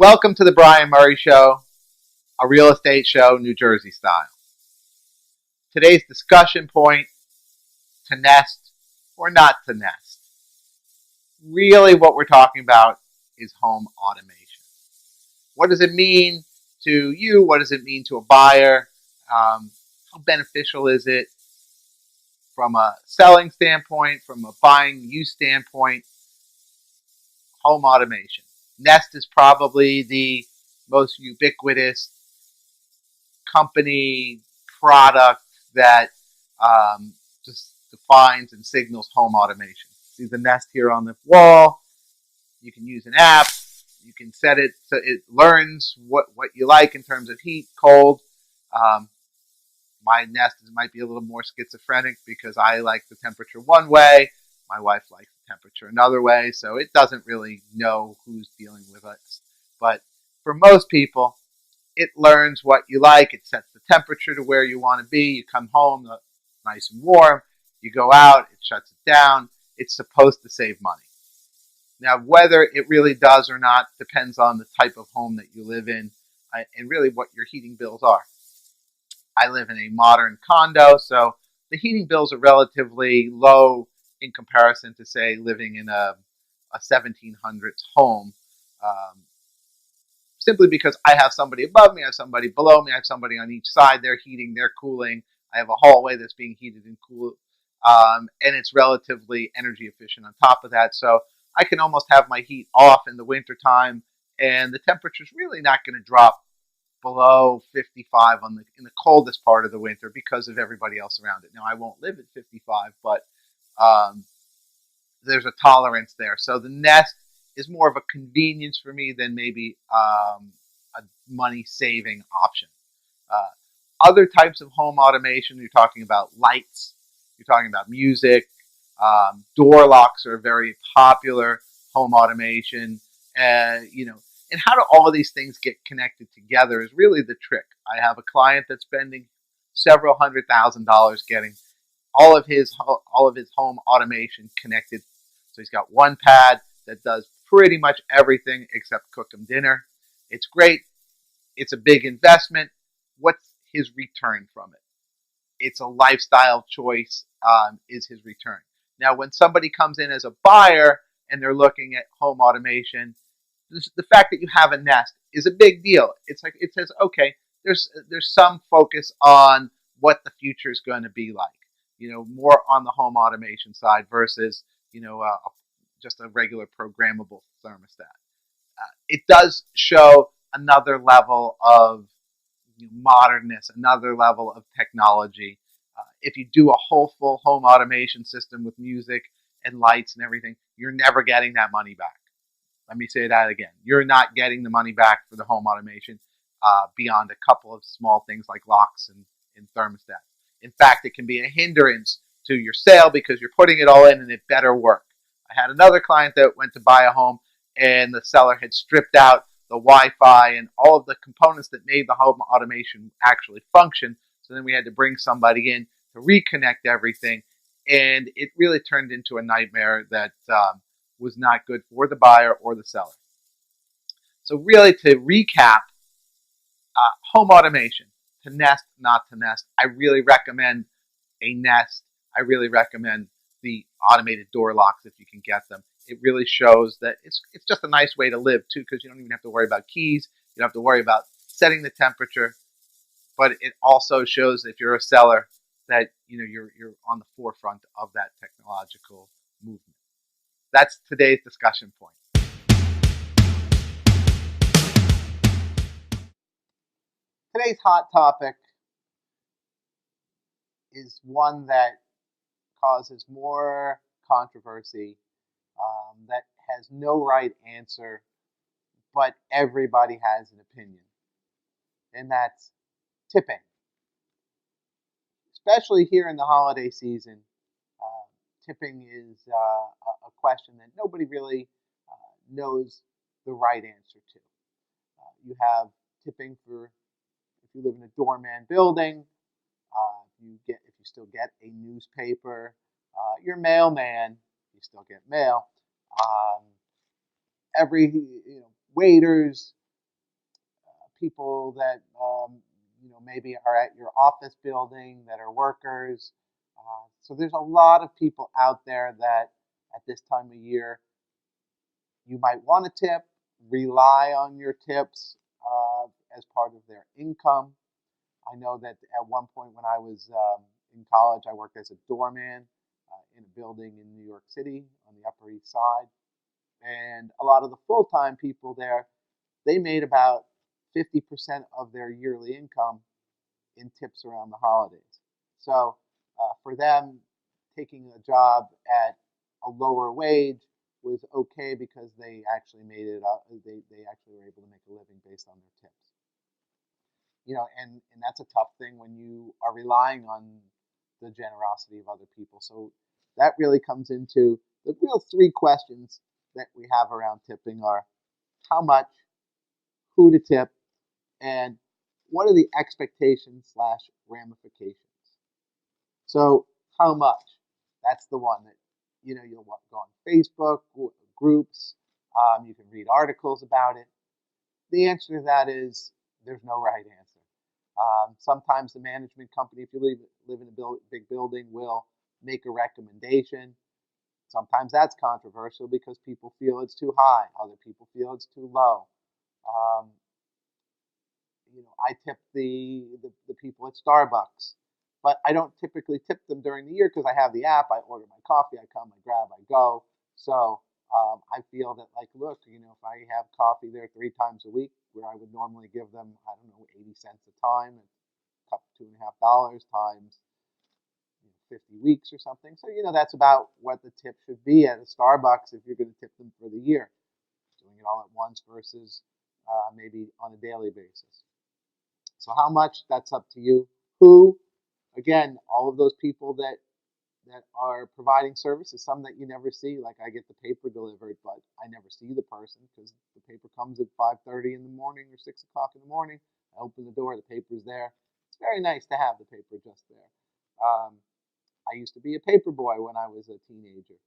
Welcome to the Brian Murray Show, a real estate show, New Jersey style. Today's discussion point: to nest or not to nest. Really, what we're talking about is home automation. What does it mean to you? What does it mean to a buyer? How beneficial is it from a selling standpoint, from a buying use standpoint? Home automation. Nest is probably the most ubiquitous company product that just defines and signals home automation. See the Nest here on the wall. You can use an app. You can set it so it learns what you like in terms of heat, cold. Um, my Nest might be a little more schizophrenic because I like the temperature one way. My wife likes the temperature another way. So it doesn't really know who's dealing with us. But for most people, it learns what you like. It sets the temperature to where you want to be. You come home nice and warm. You go out. It shuts it down. It's supposed to save money. Now, whether it really does or not depends on the type of home that you live in and really what your heating bills are. I live in a modern condo, so the heating bills are relatively low in comparison to, say, living in a 1700s home. Um, Simply because I have somebody above me, I have somebody below me, I have somebody on each side. They're heating, they're cooling. I have a hallway that's being heated and cooled, and it's relatively energy efficient on top of that. So I can almost have my heat off in the wintertime, and the temperature's really not going to drop below 55 in the coldest part of the winter because of everybody else around it. Now, I won't live at 55, but um, there's a tolerance there. So the Nest is more of a convenience for me than maybe a money saving option. Uh, Other types of home automation, you're talking about lights, you're talking about music, door locks are very popular home automation. And how do all of these things get connected together is really the trick. I have a client that's spending several $100,000 getting all of his home automation connected. So he's got one pad that does pretty much everything except cook him dinner. It's great. It's a big investment. What's his return from it? It's a lifestyle choice, is his return. Now, when somebody comes in as a buyer and they're looking at home automation, the fact that you have a Nest is a big deal. It's like it says, okay, there's some focus on what the future is going to be like. More on the home automation side versus just a regular programmable thermostat. It does show another level of modernness, another level of technology. If you do a whole full home automation system with music and lights and everything, you're never getting that money back. Let me say that again. You're not getting the money back for the home automation beyond a couple of small things like locks and thermostats. In fact, it can be a hindrance to your sale because you're putting it all in and it better work. I had another client that went to buy a home and the seller had stripped out the Wi-Fi and all of the components that made the home automation actually function. So then we had to bring somebody in to reconnect everything. And it really turned into a nightmare that was not good for the buyer or the seller. So really, to recap, home automation, to nest, not to nest. I really recommend a Nest. I really recommend the automated door locks if you can get them. It really shows that it's just a nice way to live too, because you don't even have to worry about keys. You don't have to worry about setting the temperature. But it also shows, if you're a seller, that you're on the forefront of that technological movement. That's today's discussion point. Today's hot topic is one that causes more controversy, that has no right answer, but everybody has an opinion, and that's tipping. Especially here in the holiday season, tipping is a question that nobody really knows the right answer to. You have tipping for if you live in a doorman building, if you still get a newspaper, your mailman, you still get mail. Every waiters, people that maybe are at your office building that are workers. So there's a lot of people out there that at this time of year you might want to tip, rely on your tips as part of their income. I know that at one point when I was in college, I worked as a doorman in a building in New York City on the Upper East Side. And a lot of the full-time people there, they made about 50% of their yearly income in tips around the holidays. So for them, taking a job at a lower wage was okay because they actually made it up. They actually were able to make a living based on their tips. And that's a tough thing when you are relying on the generosity of other people. So that really comes into the real three questions that we have around tipping are how much, who to tip, and what are the expectations / ramifications. So how much? That's the one that you'll go on Facebook groups. You can read articles about it. The answer to that is there's no right answer. Sometimes the management company, if you live in a big building, will make a recommendation. Sometimes that's controversial because people feel it's too high. Other people feel it's too low. Um, I tip the people at Starbucks, but I don't typically tip them during the year because I have the app. I order my coffee, I come, I grab, I go. So I feel that, like, look, if I have coffee there 3 times a week, where I would normally give them, I don't know, 80 cents a time, a cup $2.50 times 50 weeks or something. So that's about what the tip should be at a Starbucks if you're going to tip them for the year. Doing it all at once versus maybe on a daily basis. So how much? That's up to you. Who? Again, all of those people that are providing services, some that you never see, like I get the paper delivered, but I never see the person because the paper comes at 5:30 in the morning or 6 o'clock in the morning. I open the door, the paper's there. It's very nice to have the paper just there. I used to be a paper boy when I was a teenager.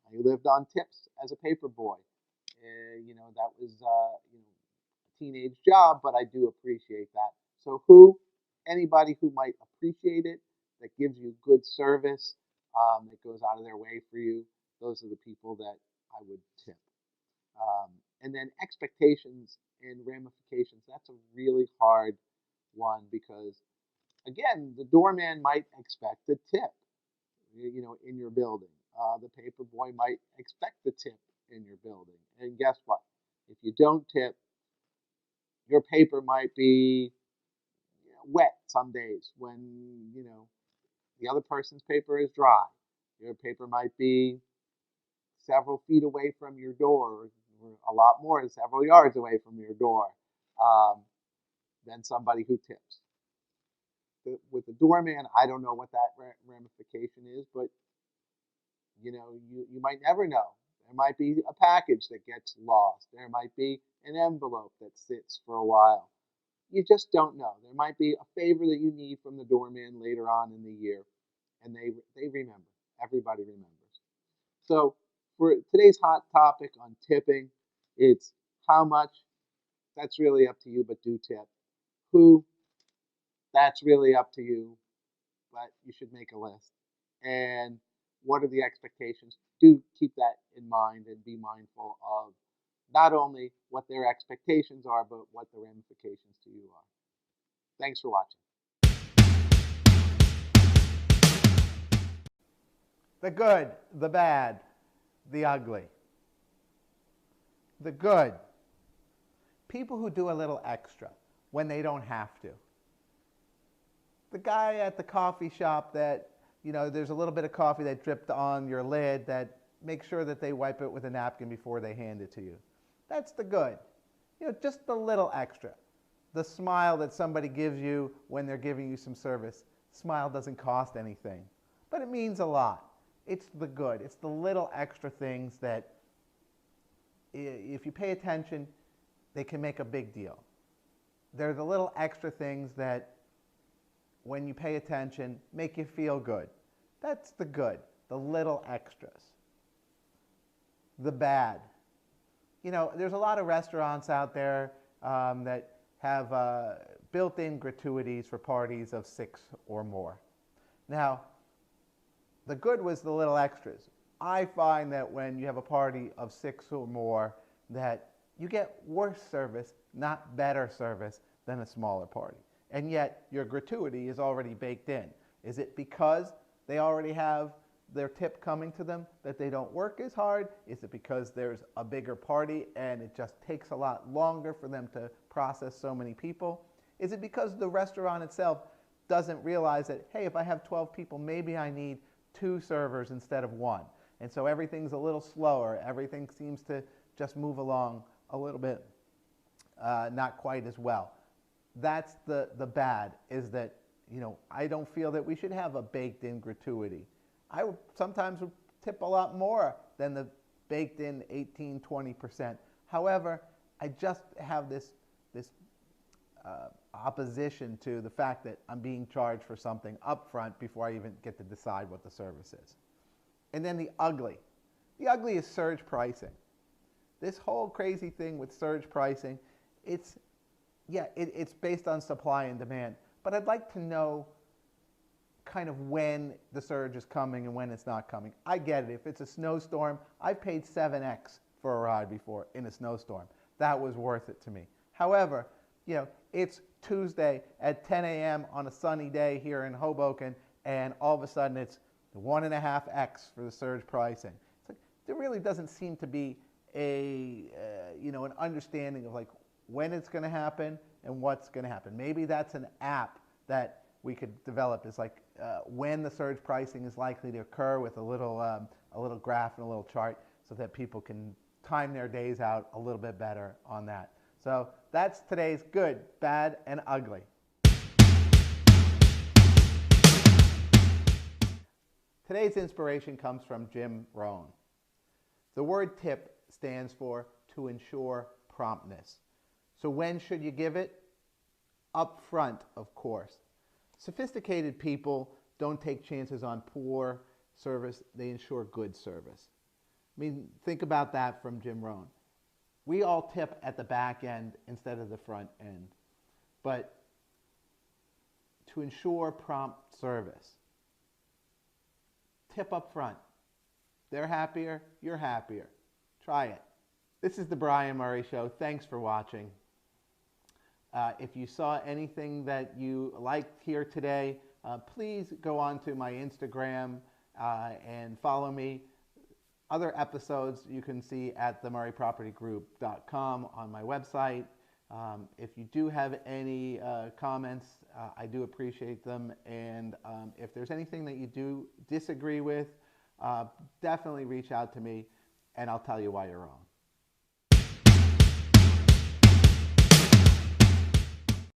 I lived on tips as a paper boy. That was a teenage job, but I do appreciate that. So who? Anybody who might appreciate it, that gives you good service, that goes out of their way for you. Those are the people that I would tip. And then expectations and ramifications. That's a really hard one because, again, the doorman might expect a tip, in your building. The paper boy might expect the tip in your building. And guess what? If you don't tip, your paper might be wet some days when the other person's paper is dry. Your paper might be several feet away from your door, or a lot more, several yards away from your door, than somebody who tips. With the doorman, I don't know what that ramification is, but you might never know. There might be a package that gets lost. There might be an envelope that sits for a while. You just don't know. There might be a favor that you need from the doorman later on in the year, and they remember. Everybody remembers. So for today's hot topic on tipping, it's how much. That's really up to you, but do tip. Who? That's really up to you, but you should make a list. And what are the expectations? Do keep that in mind and be mindful of not only what their expectations are, but what the ramifications to you are. Thanks for watching. The good, the bad, the ugly. The good. People who do a little extra when they don't have to. The guy at the coffee shop that, there's a little bit of coffee that dripped on your lid, that make sure that they wipe it with a napkin before they hand it to you. That's the good. Just the little extra. The smile that somebody gives you when they're giving you some service. Smile doesn't cost anything, but it means a lot. It's the good. It's the little extra things that, if you pay attention, they can make a big deal. They're the little extra things that, when you pay attention, make you feel good. That's the good, the little extras. The bad. There's a lot of restaurants out there that have built-in gratuities for parties of 6 or more. Now, the good was the little extras. I find that when you have a party of 6 or more, that you get worse service, not better service, than a smaller party. And yet, your gratuity is already baked in. Is it because they already have their tip coming to them that they don't work as hard? Is it because there's a bigger party and it just takes a lot longer for them to process so many people? Is it because the restaurant itself doesn't realize that, hey, if I have 12 people, maybe I need 2 servers instead of 1? And so everything's a little slower. Everything seems to just move along a little bit not quite as well. That's the bad, is that, you know, I don't feel that we should have a baked-in gratuity. I would sometimes would tip a lot more than the baked-in 18-20%. However, I just have this opposition to the fact that I'm being charged for something up front before I even get to decide what the service is. And then the ugly. The ugly is surge pricing. This whole crazy thing with surge pricing, it's based on supply and demand. But I'd like to know kind of when the surge is coming and when it's not coming. I get it. If it's a snowstorm, I've paid 7x for a ride before in a snowstorm. That was worth it to me. However, you know, it's Tuesday at 10 a.m. on a sunny day here in Hoboken, and all of a sudden it's 1.5x for the surge pricing. It's like, there really doesn't seem to be an understanding of like when it's going to happen and what's going to happen. Maybe that's an app that we could develop, is like when the surge pricing is likely to occur, with a little graph and a little chart, so that people can time their days out a little bit better on that. So that's today's good, bad, and ugly. Today's inspiration comes from Jim Rohn. The word tip stands for to ensure promptness. So when should you give it? Up front, of course. Sophisticated people don't take chances on poor service, they ensure good service. I mean, think about that from Jim Rohn. We all tip at the back end instead of the front end. But to ensure prompt service, tip up front. They're happier, you're happier. Try it. This is the Brian Murray Show. Thanks for watching. If you saw anything that you liked here today, please go on to my Instagram and follow me. Other episodes you can see at themurraypropertygroup.com on my website. If you do have any comments, I do appreciate them. And if there's anything that you do disagree with, definitely reach out to me and I'll tell you why you're wrong.